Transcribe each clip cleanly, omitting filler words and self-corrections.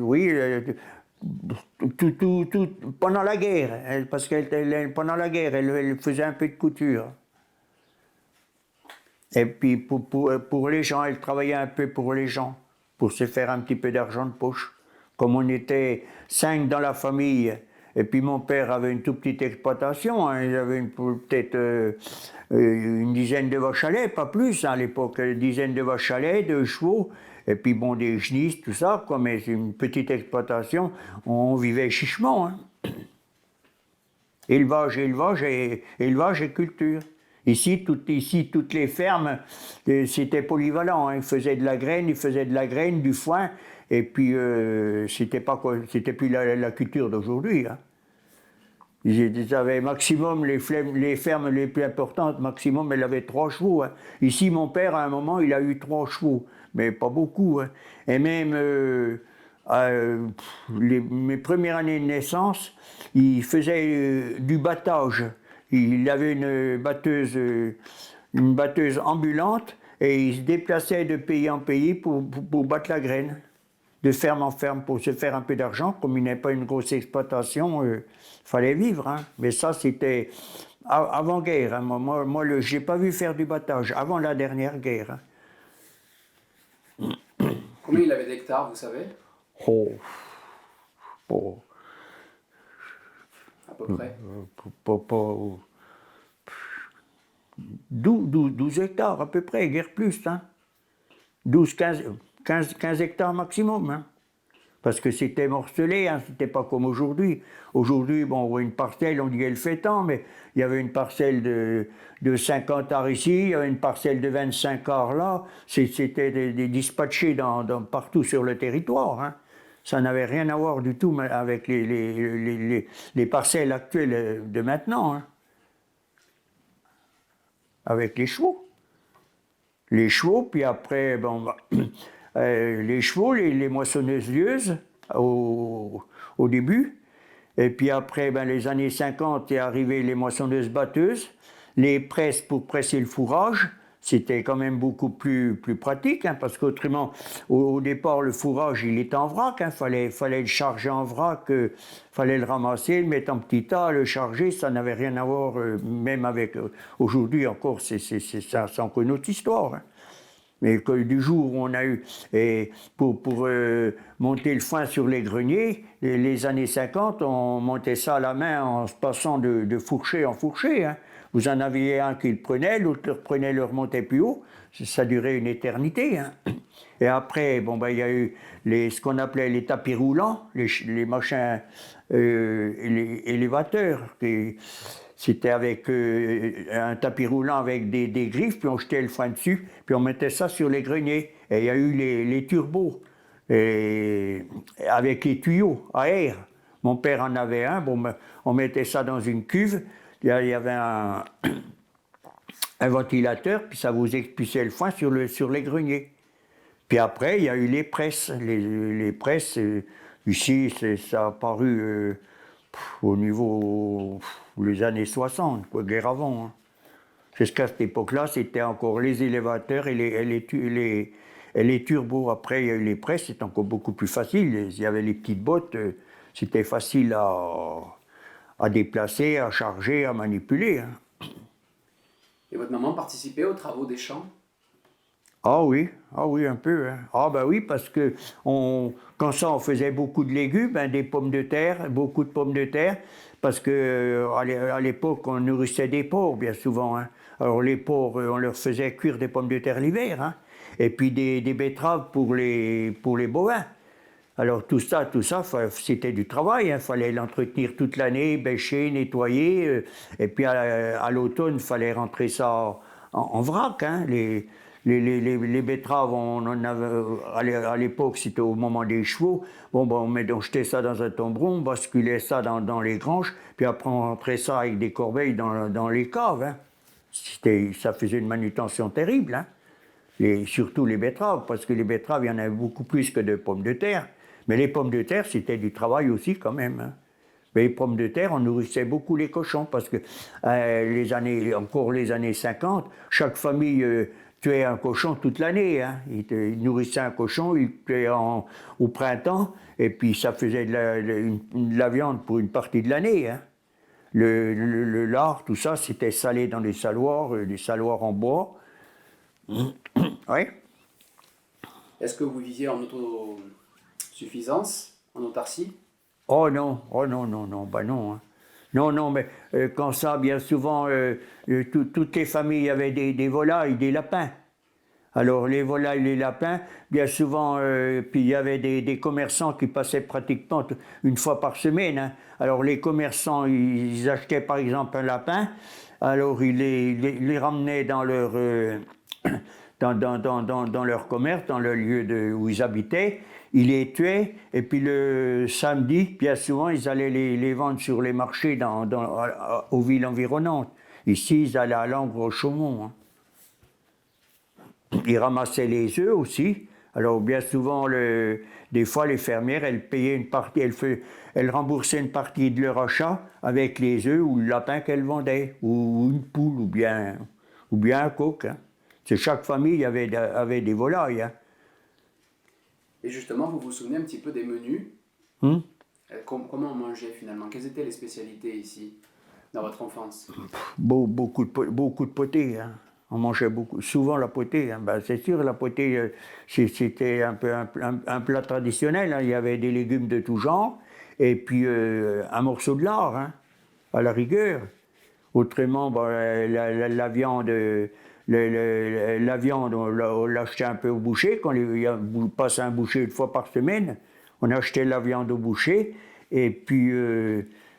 Oui, pendant la guerre, parce pendant la guerre, elle faisait un peu de couture. Et puis pour les gens, elle travaillait un peu pour les gens, pour se faire un petit peu d'argent de poche. Comme on était 5 dans la famille, et puis mon père avait une toute petite exploitation, hein, il avait peut-être une dizaine de vaches à lait, pas plus hein, à l'époque, une dizaine de vaches à lait, 2 chevaux, et puis bon, des genisses, tout ça, quoi, mais c'est une petite exploitation, on vivait chichement. Hein. Élevage, élevage élevage et culture. Ici, toutes les fermes, c'était polyvalent. Hein. Ils faisaient de la graine, du foin, et puis c'était plus la culture d'aujourd'hui. Hein. Ils avaient maximum, les fermes les plus importantes, maximum, elles avaient 3 chevaux. Hein. Ici, mon père, à un moment, il a eu 3 chevaux, mais pas beaucoup. Hein. Et même mes premières années de naissance, il faisait du battage. Il avait une batteuse ambulante et il se déplaçait de pays en pays pour battre la graine, de ferme en ferme pour se faire un peu d'argent. Comme il n'avait pas une grosse exploitation, il fallait vivre. Hein. Mais ça, c'était avant-guerre. Hein. Moi je n'ai pas vu faire du battage avant la dernière guerre. Hein. Combien il avait d'hectares, vous savez? Oh, oh. À peu près. 12 hectares à peu près, guère plus. Hein. 15 hectares maximum. Hein. Parce que c'était morcelé, hein, c'était pas comme aujourd'hui. Aujourd'hui, bon, on voit une parcelle, on dit elle fait tant, mais il y avait une parcelle de 50 arts ici, il y avait une parcelle de 25 arts là, c'était des dispatchés partout sur le territoire. Hein. Ça n'avait rien à voir du tout avec les parcelles actuelles de maintenant. Hein. Avec les chevaux. Les chevaux, puis après, bon, les chevaux, les moissonneuses-lieuses au début. Et puis après, ben, les années 50, est arrivé les moissonneuses-batteuses, les presses pour presser le fourrage. C'était quand même beaucoup plus pratique, hein, parce qu'autrement, au départ, le fourrage, il était en vrac. Hein, fallait le charger en vrac, fallait le ramasser, le mettre en petit tas, le charger. Ça n'avait rien à voir, même avec... aujourd'hui encore, c'est encore une autre histoire. Hein. Mais du jour où on a eu, et pour monter le foin sur les greniers, les années 50, on montait ça à la main en se passant de fourcher en fourcher. Hein. Vous en aviez un qui le prenait, l'autre le reprenait, le remontait plus haut. Ça durait une éternité. Hein. Et après, bon, ben, il y a eu ce qu'on appelait les tapis roulants, les machins élévateurs. C'était avec un tapis roulant avec des griffes, puis on jetait le foin dessus, puis on mettait ça sur les greniers. Et il y a eu les turbos, avec les tuyaux à air. Mon père en avait un, bon, on mettait ça dans une cuve, il y avait un ventilateur, puis ça vous expulsait le foin sur les greniers. Puis après, il y a eu les presses. Les presses, ici, ça a apparu au niveau les années 60, quoi, guerre avant. Hein. Jusqu'à cette époque-là, c'était encore les élévateurs et les turbos. Après, il y a eu les presses, c'était encore beaucoup plus facile. Il y avait les petites bottes, c'était facile à déplacer, à charger, à manipuler. Hein. Et votre maman participait aux travaux des champs? Ah oui, un peu. Hein. Ah ben oui, parce que quand ça, on faisait beaucoup de légumes, hein, des pommes de terre, beaucoup de pommes de terre, parce que à l'époque, on nourrissait des porcs bien souvent. Hein. Alors les porcs, on leur faisait cuire des pommes de terre l'hiver, hein, et puis des betteraves pour les bovins. Alors tout ça, c'était du travail. Il fallait l'entretenir toute l'année, bêcher, nettoyer, et puis à l'automne, il fallait rentrer ça en vrac. Hein, les betteraves, on en avait, à l'époque, c'était au moment des chevaux. Bon, ben, on jetait ça dans un tomberon, on basculait ça dans les granges, puis après on rentrait ça avec des corbeilles dans les caves. Hein. Ça faisait une manutention terrible. Hein. Surtout les betteraves, parce que les betteraves, il y en avait beaucoup plus que de pommes de terre. Mais les pommes de terre, c'était du travail aussi quand même. Hein. Mais les pommes de terre, on nourrissait beaucoup les cochons, parce que les années 50, chaque famille tuait un cochon toute l'année. Hein. Il nourrissait un cochon, il le tuait au printemps, et puis ça faisait de la viande pour une partie de l'année. Hein. Le lard, tout ça, c'était salé dans des saloirs en bois. Oui. Est-ce que vous viviez en autosuffisance, en autarcie? Oh non, non, bah non. Hein. Non, non, mais quand ça, bien souvent, toutes les familles avaient des volailles, des lapins. Alors les volailles, les lapins, bien souvent, puis il y avait des commerçants qui passaient pratiquement une fois par semaine. Hein. Alors les commerçants, ils achetaient par exemple un lapin, alors ils les ramenaient dans leur, dans leur commerce, dans le lieu où ils habitaient, ils les tuaient, et puis le samedi, bien souvent, ils allaient les vendre sur les marchés aux villes environnantes. Ici, ils allaient à Langres, au Chaumont. Hein. Ils ramassaient les œufs aussi. Alors bien souvent, des fois, les fermières, elles payaient une partie, elles remboursaient une partie de leur achat avec les œufs ou le lapin qu'elles vendaient, ou une poule, ou bien un coq. Hein. Chaque famille avait des volailles. Hein. Et justement, vous vous souvenez un petit peu des menus? Comment on mangeait finalement? Quelles étaient les spécialités ici, dans votre enfance? Beaucoup de potées. Hein. On mangeait souvent la potée. Hein. Ben, c'est sûr, la potée, c'était un peu un plat traditionnel. Hein. Il y avait des légumes de tout genre, et puis un morceau de lard, hein, à la rigueur. Autrement, ben, la viande, la viande, on l'achetait un peu au boucher. Quand il passait un boucher une fois par semaine, on achetait la viande au boucher, et puis...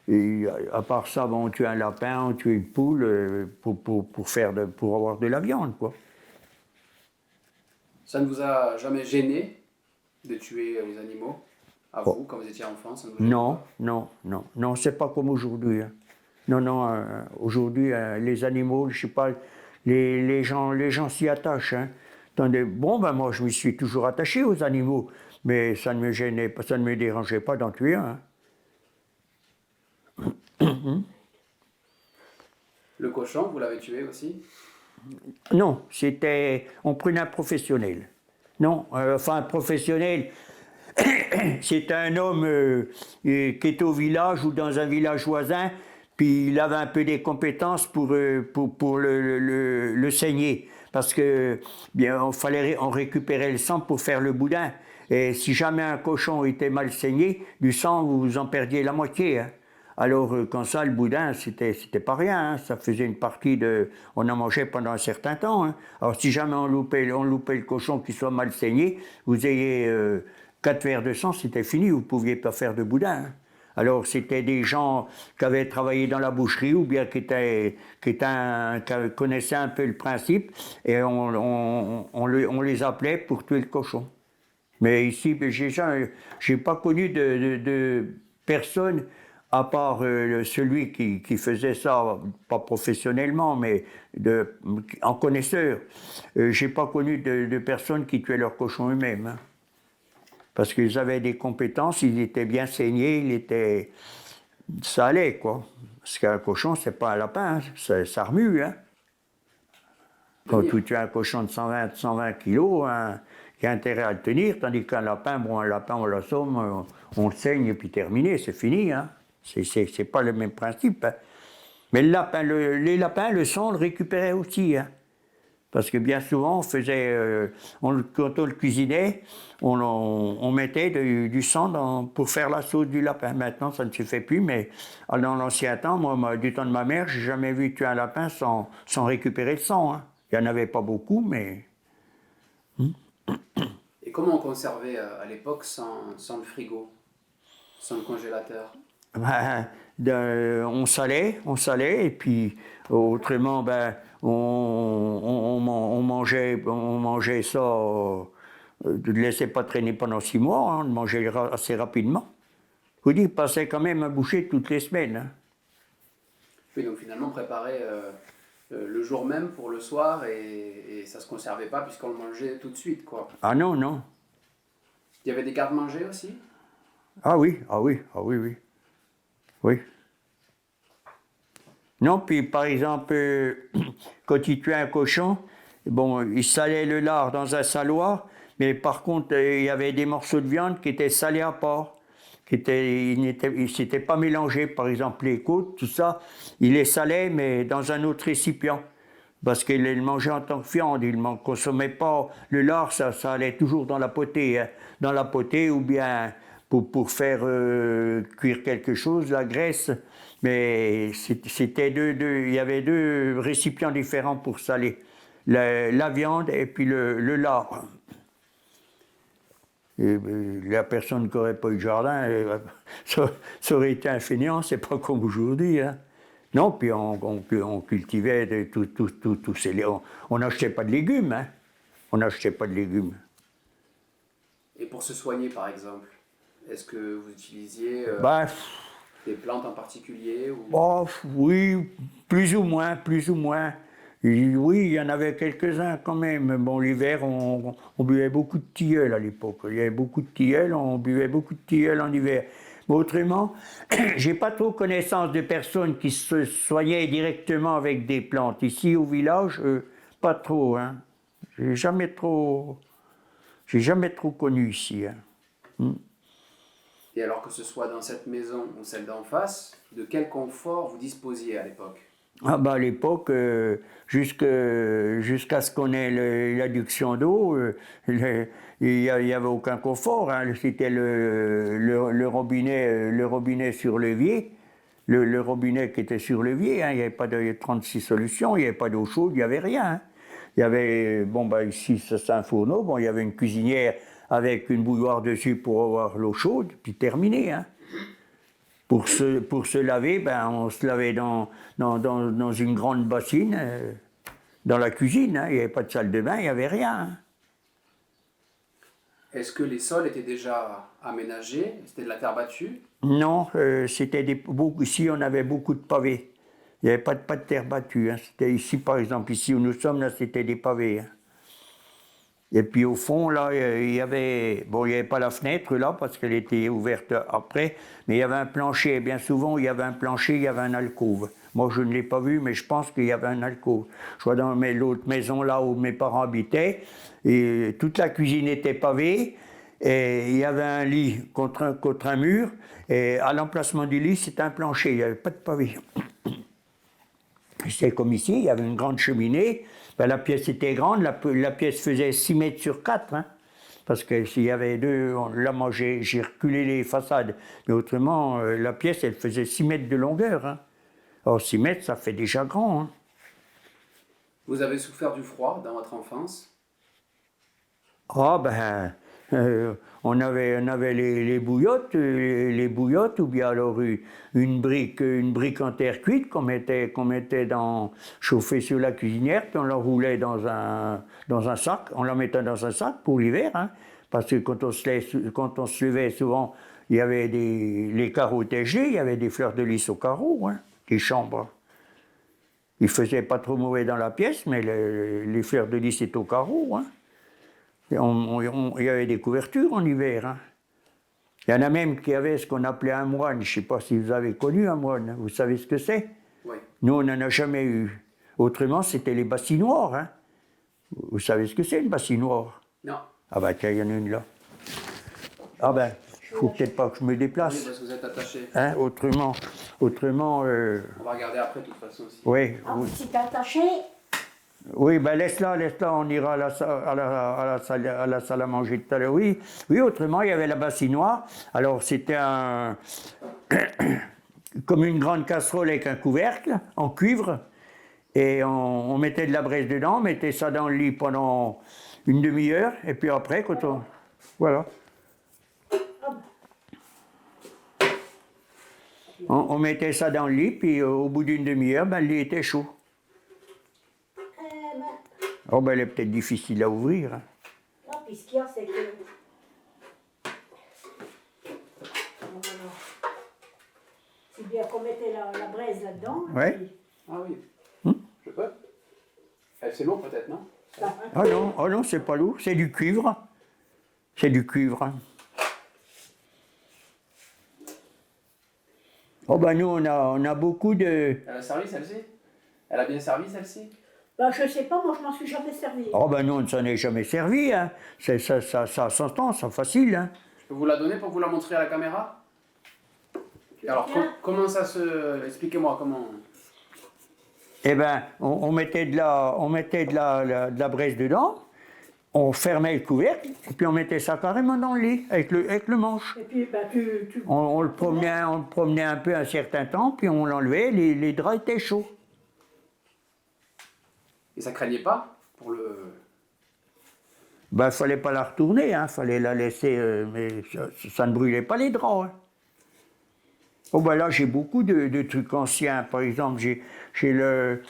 et à part ça, bon, on tuait un lapin, on tuait une poule pour avoir de la viande, quoi. Ça ne vous a jamais gêné de tuer les animaux, à vous, quand vous étiez enfant? Ça ne vous gênait pas? Non, c'est pas comme aujourd'hui. Hein. Non, aujourd'hui, les animaux, je sais pas, les gens s'y attachent. Hein. Bon, ben moi, je me suis toujours attaché aux animaux, mais ça ne me gênait pas, ça ne me dérangeait pas d'en tuer un. Hein. Le cochon, vous l'avez tué aussi? Non, on prenait un professionnel. Non, enfin un professionnel, c'est un homme qui était au village ou dans un village voisin, puis il avait un peu des compétences pour le saigner, parce que bien on récupérait le sang pour faire le boudin. Et si jamais un cochon était mal saigné, du sang vous en perdiez la moitié. Hein. Alors, quand ça, le boudin, c'était pas rien. Hein. Ça faisait une partie de... On en mangeait pendant un certain temps. Hein. Alors, si jamais on loupait le cochon qui soit mal saigné, vous ayez 4 verres de sang, c'était fini. Vous ne pouviez pas faire de boudin. Hein. Alors, c'était des gens qui avaient travaillé dans la boucherie ou bien qui connaissaient un peu le principe. Et on les appelait pour tuer le cochon. Mais ici, j'ai pas connu de personne, à part celui qui faisait ça, pas professionnellement, mais en connaisseur. J'ai pas connu de personnes qui tuaient leurs cochons eux-mêmes. Hein. Parce qu'ils avaient des compétences, ils étaient bien saignés, ça allait, quoi. Parce qu'un cochon, c'est pas un lapin, hein, ça remue. Hein. Quand tu tues un cochon de 120 kilos, hein, il y a intérêt à le tenir, tandis qu'un lapin, on l'assomme, on le saigne et puis terminé, c'est fini. Hein. C'est pas le même principe. Hein. Mais les lapins, le sang, on le récupérait aussi. Hein. Parce que bien souvent, quand on le cuisinait, on mettait du sang pour faire la sauce du lapin. Maintenant, ça ne se fait plus, mais dans l'ancien temps, moi, du temps de ma mère, j'ai jamais vu tuer un lapin sans récupérer le sang. Hein. Il n'y en avait pas beaucoup, mais... Et comment on conservait à l'époque sans le frigo, sans le congélateur? Ben, on salait, et puis autrement, ben, on mangeait ça, ne laissait pas traîner pendant 6 mois, hein, on mangeait assez rapidement. Je vous dis, il passait quand même un boucher toutes les semaines. Hein. Oui, donc finalement, préparer le jour même pour le soir, et ça ne se conservait pas puisqu'on le mangeait tout de suite, quoi. Ah non. Il y avait des garde-manger aussi? Ah oui. Oui. Non, puis par exemple, quand il tuait un cochon, Bon, ils salaient le lard dans un saloir, mais par contre, il y avait des morceaux de viande qui étaient salés à part. Ils ne s'étaient pas mélangés. Par exemple, les côtes, tout ça, ils les salaient, mais dans un autre récipient. Parce qu'ils les mangeaient en tant que viande. Ils ne consommaient pas. Le lard, ça allait toujours dans la potée. Hein. Dans la potée, ou bien pour faire cuire quelque chose, la graisse. Mais c'était il y avait deux récipients différents pour saler. La viande et puis le lard. Et la personne qui n'aurait pas eu de jardin, ça aurait été un fainéant, c'est pas comme aujourd'hui. Hein. Non, puis on cultivait tout ces... On n'achetait pas de légumes, hein. On n'achetait pas de légumes. Et pour se soigner, par exemple, est-ce que vous utilisiez des plantes en particulier ou... Oh, oui, plus ou moins, plus ou moins. Et oui, il y en avait quelques-uns quand même. Bon, l'hiver, on buvait beaucoup de tilleul à l'époque. Il y avait beaucoup de tilleul, on buvait beaucoup de tilleul en hiver. Mais autrement, j'ai pas trop connaissance de personnes qui se soignaient directement avec des plantes. Ici, au village, pas trop. Hein. J'ai jamais trop connu ici. Hein. Et alors que ce soit dans cette maison ou celle d'en face, de quel confort vous disposiez à l'époque? Ah bah à l'époque, jusqu'à ce qu'on ait l'adduction d'eau, il n'y avait aucun confort. Hein. C'était le robinet sur levier, le robinet qui était sur levier. Hein. Il n'y avait pas de 36 solutions, il n'y avait pas d'eau chaude, il n'y avait rien. Hein. Il y avait, bon bah ici c'est un fourneau, bon il y avait une cuisinière avec une bouilloire dessus pour avoir l'eau chaude, puis terminé. Hein. Pour se laver, ben, on se lavait dans une grande bassine, dans la cuisine. Hein. Il n'y avait pas de salle de bain, il n'y avait rien. Hein. Est-ce que les sols étaient déjà aménagés? C'était de la terre battue? Non, ici on avait beaucoup de pavés. Il n'y avait pas de terre battue. Hein. C'était ici, par exemple, ici où nous sommes, là, c'était des pavés. Hein. Et puis au fond, là, il y avait pas la fenêtre là, parce qu'elle était ouverte après, mais il y avait un plancher. Et bien souvent, il y avait un plancher, il y avait un alcôve. Moi, je ne l'ai pas vu, mais je pense qu'il y avait un alcôve. Je vois dans l'autre maison là où mes parents habitaient, et toute la cuisine était pavée, et il y avait un lit contre un mur, et à l'emplacement du lit, c'était un plancher, il n'y avait pas de pavé. C'est comme ici, il y avait une grande cheminée. Ben, la pièce était grande, la pièce faisait 6 mètres sur 4, hein, parce que s'il y avait deux, là moi j'ai reculé les façades, mais autrement la pièce elle faisait 6 mètres de longueur. Hein. Alors 6 mètres ça fait déjà grand. Hein. Vous avez souffert du froid dans votre enfance? Ah ben, on avait les bouillottes, ou bien alors une brique en terre cuite qu'on mettait chauffée sur la cuisinière, puis on la roulait dans un sac, on la mettait dans un sac pour l'hiver, hein, parce que quand on se levait souvent, il y avait les carreaux étaient gelés, il y avait des fleurs de lys aux carreaux, hein, des chambres. Il faisait pas trop mauvais dans la pièce, mais les fleurs de lys étaient aux carreaux, hein. Il y avait des couvertures en hiver. Hein. Il y en a même qui avaient ce qu'on appelait un moine. Je ne sais pas si vous avez connu un moine. Vous savez ce que c'est? Oui. Nous, on n'en a jamais eu. Autrement, c'était les bassinoires. Hein. Vous savez ce que c'est, une bassinoire? Non. Ah ben tiens, il y en a une là. Ah ben, il ne faut peut-être pas que je me déplace. Oui, parce que vous êtes attaché. Hein, autrement... On va regarder après, de toute façon aussi. Oui. Ah, Oui. si t'es attaché. Oui, ben laisse-la, on ira à la salle à manger tout à l'heure. Oui, autrement, il y avait la bassinoire. Alors, c'était comme une grande casserole avec un couvercle en cuivre. Et on mettait de la braise dedans, on mettait ça dans le lit pendant une demi-heure. Et puis après, quand on... Voilà. On mettait ça dans le lit, puis au bout d'une demi-heure, ben, le lit était chaud. Oh ben, elle est peut-être difficile à ouvrir. Hein. Non, puis ce qu'il y a, c'est que... C'est bien qu'on mettait la braise là-dedans. Ouais. Puis... Ah oui. Je peux? C'est lourd peut-être, non? Oh non, c'est pas lourd, c'est du cuivre. C'est du cuivre. Oh ben nous, on a beaucoup de... Elle a servi celle-ci? Elle a bien servi celle-ci? Ben, je sais pas, moi je m'en suis jamais servi. Oh ben nous, on ne s'en est jamais servi, hein. Ça s'entend, c'est facile, hein. Je peux vous la donner pour vous la montrer à la caméra? Alors, comment ça se... Expliquez-moi comment... Eh ben, on mettait de la braise dedans, on fermait le couvercle, et puis on mettait ça carrément dans le lit, avec le manche. Et puis, ben, On le promenait un peu un certain temps, puis on l'enlevait, les draps étaient chauds. Et ça craignait pas pour le... Ben, il fallait pas la retourner, hein, fallait la laisser, mais ça ne brûlait pas les draps, hein. Oh ben là, j'ai beaucoup de trucs anciens. Par exemple, j'ai le...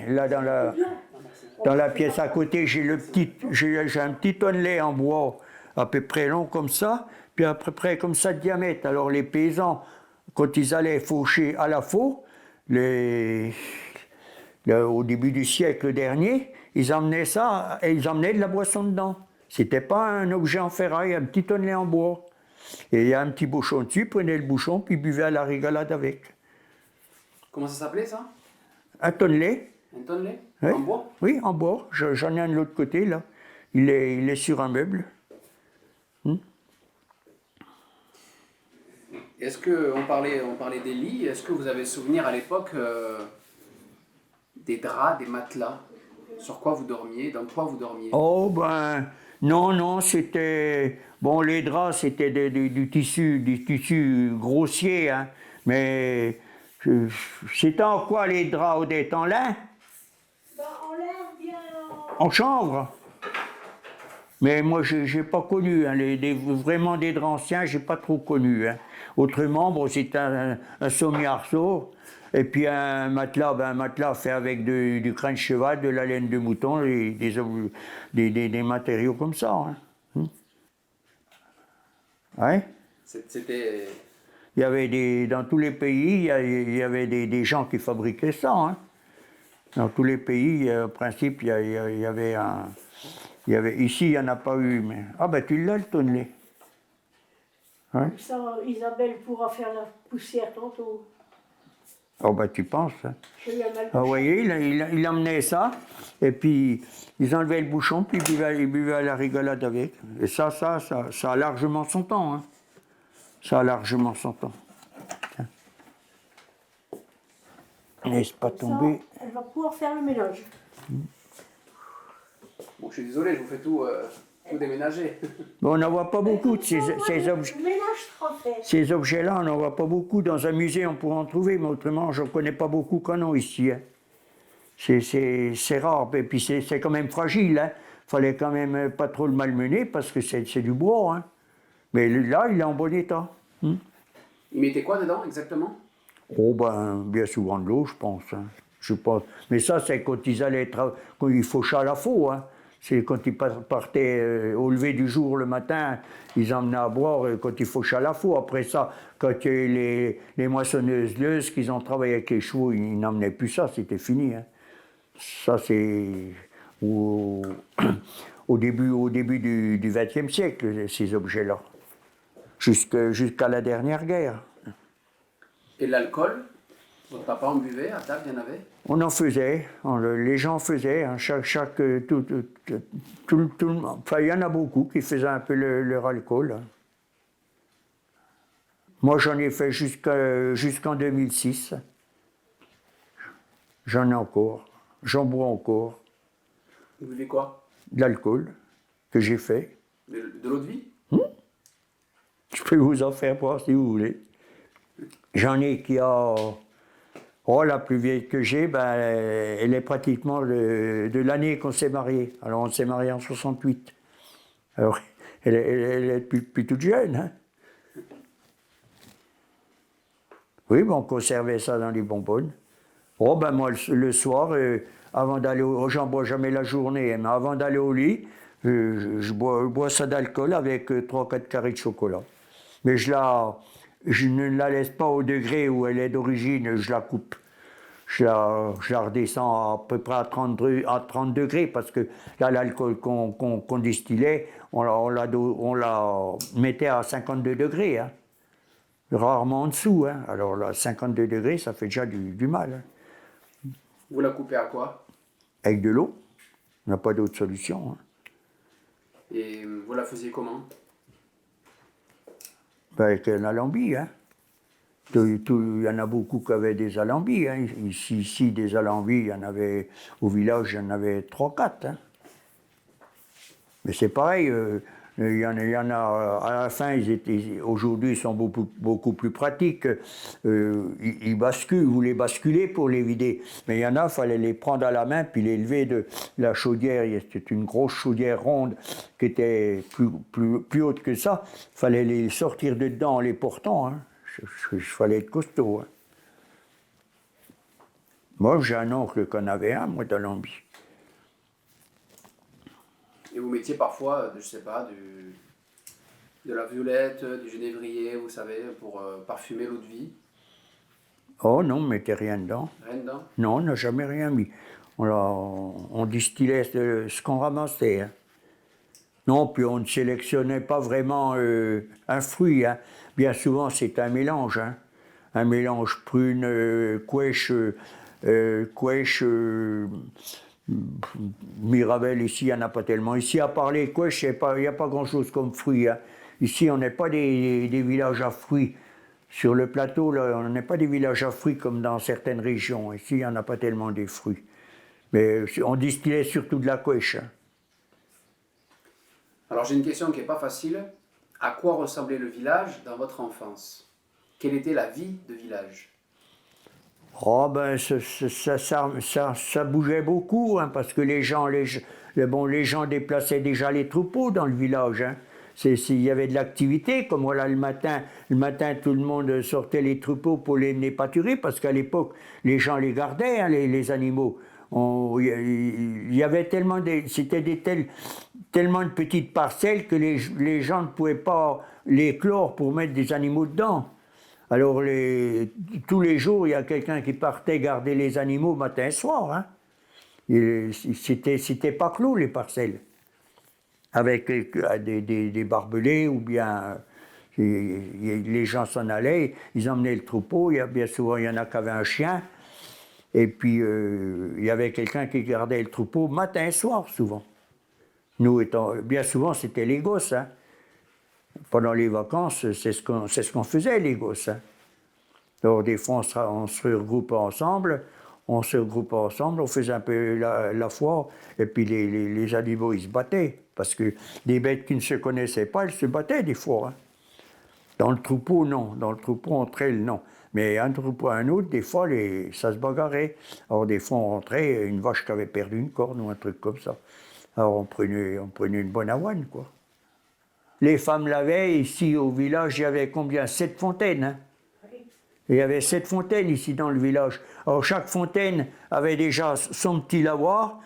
Là, dans la pièce à côté, j'ai un petit tonnelet en bois, à peu près long comme ça, puis à peu près comme ça de diamètre. Alors les paysans, quand ils allaient faucher à la faux, au début du siècle dernier, ils emmenaient ça, et ils emmenaient de la boisson dedans. C'était pas un objet en ferraille, un petit tonnelet en bois. Et il y a un petit bouchon dessus, prenez le bouchon, puis buvez à la rigolade avec. Comment ça s'appelait ça? Un tonnelet. Un tonnelet? Oui. En bois? Oui, en bois. J'en ai un de l'autre côté, là. Il est sur un meuble. Est-ce que, on parlait des lits, est-ce que vous avez souvenir à l'époque des draps, des matelas? Sur quoi vous dormiez? Dans quoi vous dormiez? Oh, ben, non, c'était... Bon, les draps, c'était du tissu grossier, hein. Mais c'était en quoi les draps, Odette? En lin? ben, en l'air bien... En chanvre? Mais moi, j'ai pas connu, hein, vraiment des draps anciens, j'ai pas trop connu, hein. Autrement, bon, c'est un sommiarceau, et puis un matelas fait avec du crin de cheval, de la laine de mouton, et des matériaux comme ça, hein. Ouais. C'était... Il y avait dans tous les pays, il y avait des gens qui fabriquaient ça, hein. Dans tous les pays, au principe, il y avait un... ici, il n'y en a pas eu, mais... Ah ben tu l'as, le tonnelet. Ouais. Ça, Isabelle pourra faire la poussière tantôt. Oh ben tu penses, hein. Je lui ai mal Ah, vous voyez, il emmenait ça, et puis ils enlevaient le bouchon, puis ils buvaient à la rigolade avec. Et ça a largement son temps, hein. Ça a largement son temps. Tiens. Laisse pas tomber. Ça, elle va pouvoir faire le ménage. Bon, je suis désolé, je vous fais tout déménager. Bon, on n'en voit pas beaucoup de ces objets. Le ménage sera fait. Ces objets-là, on n'en voit pas beaucoup. Dans un musée, on pourrait en trouver, mais autrement, je ne connais pas beaucoup qu'on en ici, hein. C'est rare, et puis c'est quand même fragile, hein. Fallait quand même pas trop le malmener, parce que c'est du bois, hein. Mais là, il est en bon état. Ils mettaient quoi dedans exactement? Oh ben, bien souvent de l'eau, je pense, hein. Je sais pas. Mais ça, c'est quand ils allaient quand ils fauchaient à la faux, hein. C'est quand ils partaient au lever du jour le matin, ils emmenaient à boire quand ils fauchaient à la faux. Après ça, quand il y a eu les moissonneuses-leuses, qu'ils ont travaillé avec les chevaux, ils n'emmenaient plus ça, c'était fini, hein. Ça, c'est au début du XXe siècle, ces objets-là. Jusqu'à la dernière guerre. Et l'alcool? Votre papa en buvait, à table, il y en avait? On en faisait, les gens faisaient, hein, enfin, il y en a beaucoup qui faisaient un peu leur alcool, hein. Moi, j'en ai fait jusqu'en 2006. J'en ai encore, j'en bois encore. Vous buvez quoi? De l'alcool que j'ai fait. De l'eau de vie? Je peux vous en faire boire si vous voulez. J'en ai qui a... Oh, la plus vieille que j'ai, ben, elle est pratiquement de l'année qu'on s'est mariés. Alors, on s'est mariés en 68. Alors, elle est depuis toute jeune, hein. Oui, ben, on conservait ça dans les bonbonnes. Oh, ben, moi, le soir, avant d'aller j'en bois jamais la journée, mais avant d'aller au lit, je bois ça d'alcool avec 3-4 carrés de chocolat. Mais je ne la laisse pas au degré où elle est d'origine, je la coupe. Je la redescends à peu près à 30 degrés, parce que là, l'alcool qu'on distillait, on la mettait à 52 degrés, hein. Rarement en dessous, hein. Alors là, 52 degrés, ça fait déjà du mal, hein. Vous la coupez à quoi? Avec de l'eau. On n'a pas d'autre solution. Hein. Et vous la faisiez comment? Ben, avec un alambi. Hein. Il y en a beaucoup qui avaient des alambis. Hein. Ici, des alambis, il y en avait, au village, il y en avait 3-4. Hein. Mais c'est pareil, il y en a, à la fin, aujourd'hui, ils sont beaucoup plus pratiques. Ils basculent, vous les basculez pour les vider. Mais il y en a, il fallait les prendre à la main, puis les lever de la chaudière. C'était une grosse chaudière ronde qui était plus haute que ça. Il fallait les sortir de dedans en les portant. Hein. Il fallait être costaud. Hein. Moi, j'ai un oncle qui en avait un, moi, d'Alambi. Et vous mettiez parfois, je sais pas, de la violette, du genévrier, vous savez, pour parfumer l'eau de vie. Oh non, on ne mettait rien dedans. Rien dedans? Non, on n'a jamais rien mis. On distillait ce qu'on ramassait. Hein. Non, puis on ne sélectionnait pas vraiment un fruit. Hein. Bien souvent, c'est un mélange. Hein. Un mélange prune, couèche, Mirabelle, ici, il n'y en a pas tellement. Ici, à part les couèches, il n'y a pas grand-chose comme fruits. Hein. Ici, on n'est pas des villages à fruits. Sur le plateau, là, on n'est pas des villages à fruits comme dans certaines régions. Ici, il n'y en a pas tellement des fruits. Mais on distillait surtout de la couèche. Hein. Alors j'ai une question qui n'est pas facile. À quoi ressemblait le village dans votre enfance? Quelle était la vie de village? Oh ben ça bougeait beaucoup, hein, parce que les gens déplaçaient déjà les troupeaux dans le village. Hein. Il y avait de l'activité, comme voilà le matin tout le monde sortait les troupeaux pour les mener pâturer, parce qu'à l'époque les gens les gardaient, hein, les animaux. Il y avait tellement tellement de petites parcelles que les gens ne pouvaient pas les clore pour mettre des animaux dedans. Alors, tous les jours, il y a quelqu'un qui partait garder les animaux matin et soir. Hein. C'était pas clos, les parcelles. Avec des barbelés ou bien les gens s'en allaient, ils emmenaient le troupeau. Bien souvent, il y en a qui avaient un chien. Et puis, il y avait quelqu'un qui gardait le troupeau matin et soir, souvent. Nous, bien souvent, c'était les gosses. Hein. Pendant les vacances, c'est ce qu'on faisait, les gosses. Hein. Alors, des fois, on se regroupait ensemble, on faisait un peu la foire, et puis les animaux, ils se battaient. Parce que des bêtes qui ne se connaissaient pas, elles se battaient des fois. Hein. Dans le troupeau, non. Dans le troupeau, entre elles, non. Mais un troupeau à un autre, des fois, ça se bagarrait. Alors, des fois, on rentrait, une vache qui avait perdu une corne ou un truc comme ça. Alors, on prenait une bonne avoine, quoi. Les femmes lavaient, ici au village, il y avait combien? 7 fontaines. Hein. Il y avait 7 fontaines ici dans le village. Alors chaque fontaine avait déjà son petit lavoir,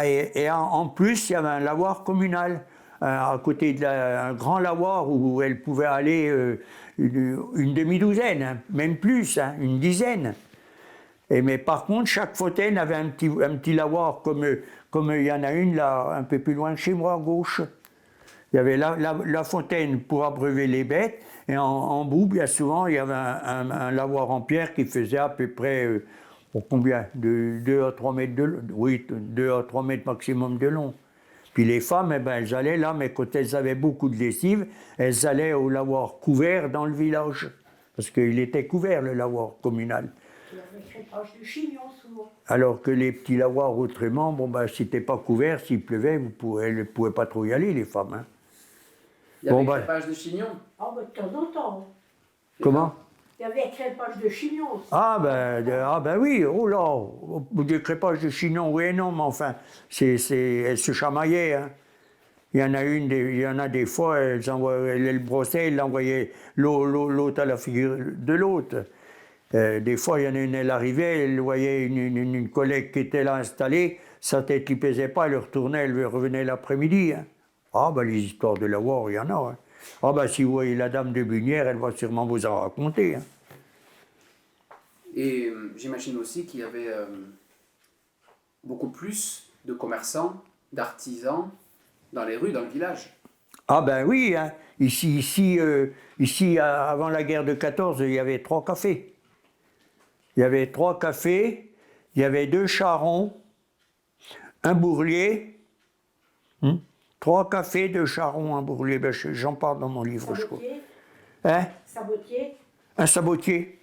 et en plus, il y avait un lavoir communal, à côté d'un grand lavoir où elle pouvait aller une demi-douzaine, hein, même plus, hein, une dizaine. Mais par contre, chaque fontaine avait un petit lavoir, comme il y en a une là, un peu plus loin de chez moi, à gauche. Il y avait la fontaine pour abreuver les bêtes, et en bout, bien souvent, il y avait un lavoir en pierre qui faisait à peu près, combien? 2 à 3 mètres de long. Oui, 2 à 3 mètres maximum de long. Puis les femmes, eh ben, elles allaient là, mais quand elles avaient beaucoup de lessive, elles allaient au lavoir couvert dans le village. Parce qu'il était couvert, le lavoir communal. Il y avait crépage de chignon souvent. Alors que les petits lavoirs autrement, bon ben, si t'es pas couvert, s'il pleuvait, elles ne pouvaient pas trop y aller, les femmes. Hein. Il y avait crépage de chignon? Ah, ben, de temps en temps. Comment? Il y avait crépage de chignon aussi. Ah ben oui, oh là, des crépages de chignon, oui et non, mais enfin, elles se chamaillaient. Hein. Il y en a des fois, elles le brossaient, elles l'envoyaient l'autre à la figure de l'autre. Des fois, il y en a une, elle arrivait, elle voyait une collègue qui était là installée, sa tête qui pesait pas, elle retournait, elle revenait l'après-midi. Hein. Ah ben les histoires de lavoir, il y en a. Hein. Ah ben si vous voyez la dame de Bunière, elle va sûrement vous en raconter. Hein. Et j'imagine aussi qu'il y avait beaucoup plus de commerçants, d'artisans dans les rues, dans le village. Ah ben oui, hein. Ici, avant la guerre de 14, il y avait 3 cafés. Il y avait 3 cafés, il y avait 2 charrons, un bourlier, 3 cafés, 2 charrons, un bourlier. Ben, j'en parle dans mon livre, je crois. Sabotier, Hein? sabotier. Un sabotier.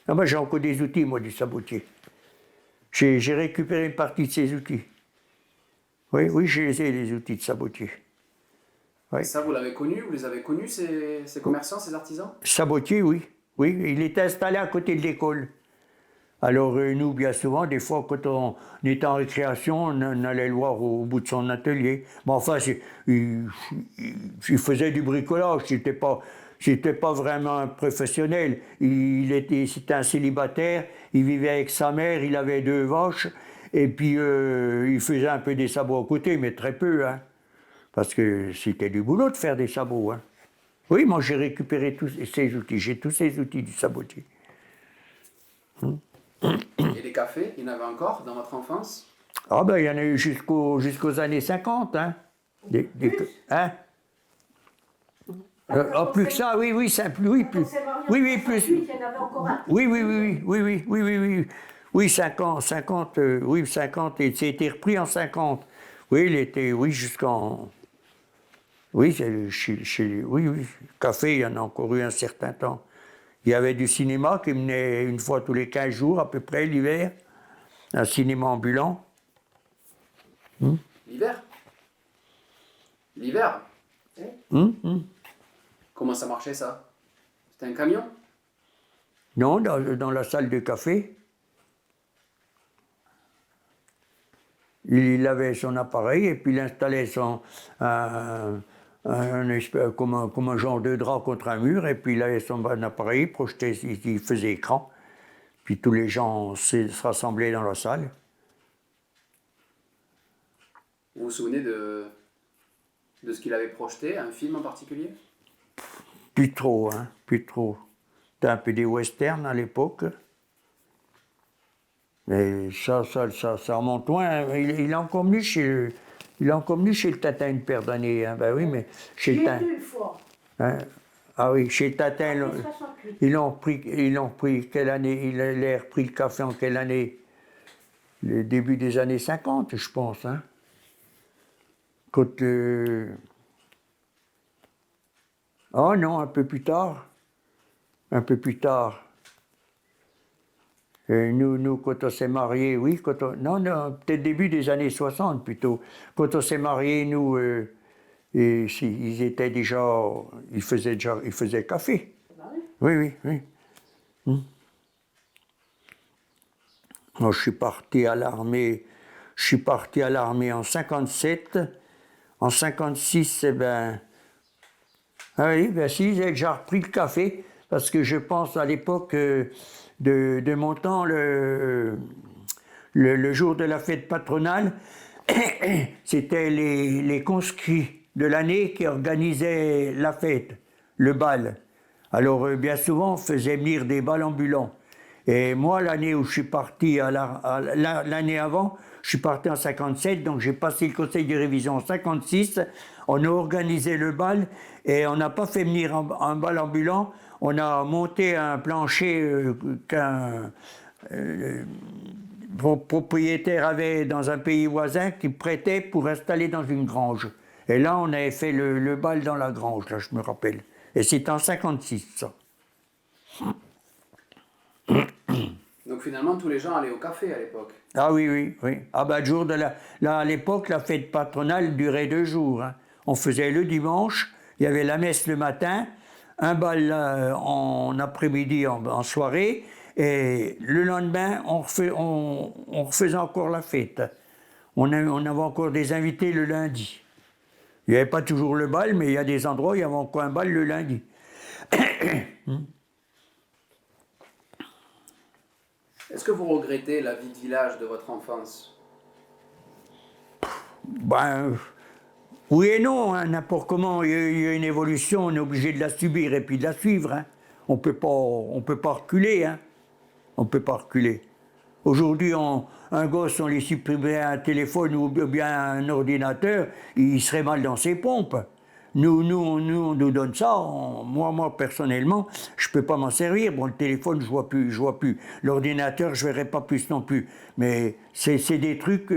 Ah ben, j'ai encore des outils, moi, du sabotier. J'ai récupéré une partie de ces outils. Oui, oui, je les ai, les outils de sabotier. Oui. Ça, vous l'avez connu, vous les avez connus, ces commerçants, ces artisans? Sabotier, oui. Oui, il était installé à côté de l'école. Alors, nous, bien souvent, des fois, quand on était en récréation, on allait le voir au bout de son atelier. Mais enfin, il faisait du bricolage, c'était pas vraiment un professionnel. C'était un célibataire, il vivait avec sa mère, il avait 2 vaches, et puis il faisait un peu des sabots à côté, mais très peu, hein. Parce que c'était du boulot de faire des sabots, hein. Oui, moi j'ai récupéré tous ces outils, j'ai tous ces outils du sabotier. Et les cafés, il y en avait encore dans votre enfance? Ah ben il y en a eu jusqu'aux années 50, hein. Hein? Plus que ça, oui, oui, plus, oui, plus. Oui, oui, plus. Il y en avait encore un. Oui, oui, oui, oui, oui, oui, oui, oui, oui. Oui, 50, oui, 50, et c'était repris en 50. Oui, il était, oui, jusqu'en... Oui, oui, oui, café, il y en a encore eu un certain temps. Il y avait du cinéma qui menait une fois tous les 15 jours, à peu près, l'hiver. Un cinéma ambulant. L'hiver? L'hiver? Comment ça marchait, ça? C'était un camion? Non, dans la salle de café. Il avait son appareil et puis il installait comme un genre de drap contre un mur, et puis il avait son appareil, il projetait, il faisait écran. Puis tous les gens se rassemblaient dans la salle. Vous vous souvenez de ce qu'il avait projeté, un film en particulier? Plus trop, hein, plus trop. C'était un peu des westerns à l'époque. Mais ça remonte loin. Il est encore venu chez le Tatin une paire d'années. Hein. Ben oui, mais chez le Tatin. Une fois. Hein? Ah oui, chez le Tatin, 68. ils l'ont pris quelle année? Il a repris le café en quelle année? Le début des années 50, je pense. Hein? Quand, oh non, un peu plus tard. Un peu plus tard. Nous, quand on s'est mariés, oui, non, peut-être début des années 60 plutôt. Quand on s'est mariés, nous, ils étaient déjà, ils faisaient café. Oui, oui, oui. Moi, je suis parti à l'armée en 57. En 56, eh ben, ah oui, ben si, j'ai déjà repris le café, parce que je pense à l'époque de mon temps, le jour de la fête patronale, c'était les conscrits de l'année qui organisaient la fête, le bal. Alors, bien souvent, on faisait venir des bals ambulants. Et moi, l'année où je suis parti, l'année avant, je suis parti en 57, donc j'ai passé le conseil de révision en 56. On a organisé le bal et on n'a pas fait venir un bal ambulant. On a monté un plancher qu'un propriétaire avait dans un pays voisin qui prêtait pour installer dans une grange. Et là, on avait fait le bal dans la grange, là, je me rappelle. Et c'était en 56, ça. Donc finalement, tous les gens allaient au café à l'époque. Ah oui, oui, oui. Ah ben, le jour de à l'époque, la fête patronale durait 2 jours. Hein. On faisait le dimanche, il y avait la messe le matin, un bal en après-midi, en soirée, et le lendemain, on refaisait encore la fête. On avait encore des invités le lundi. Il n'y avait pas toujours le bal, mais il y a des endroits où il y avait encore un bal le lundi. Est-ce que vous regrettez la vie de village de votre enfance? Ben, oui et non, hein, n'importe comment, il y a une évolution, on est obligé de la subir et puis de la suivre. Hein. On peut pas reculer, hein. On peut pas reculer. Aujourd'hui, un gosse, on lui supprimerait un téléphone ou bien un ordinateur, il serait mal dans ses pompes. On nous donne ça. Moi, personnellement, je peux pas m'en servir. Bon, le téléphone, je vois plus. L'ordinateur, je verrai pas plus non plus. Mais c'est des trucs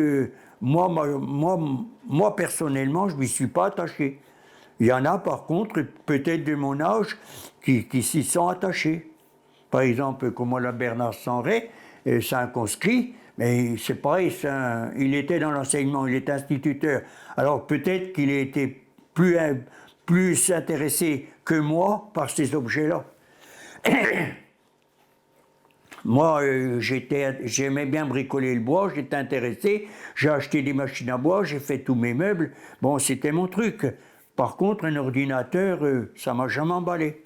moi, personnellement, je ne m'y suis pas attaché. Il y en a, par contre, peut-être de mon âge, qui s'y sont attachés. Par exemple, comme moi, la Bernard Sanré, c'est un conscrit, mais c'est pareil, il était dans l'enseignement, il est instituteur. Alors peut-être qu'il a été plus intéressé que moi par ces objets-là. Moi, j'aimais bien bricoler le bois, j'étais intéressé, j'ai acheté des machines à bois, j'ai fait tous mes meubles. Bon, c'était mon truc. Par contre, un ordinateur, ça m'a jamais emballé.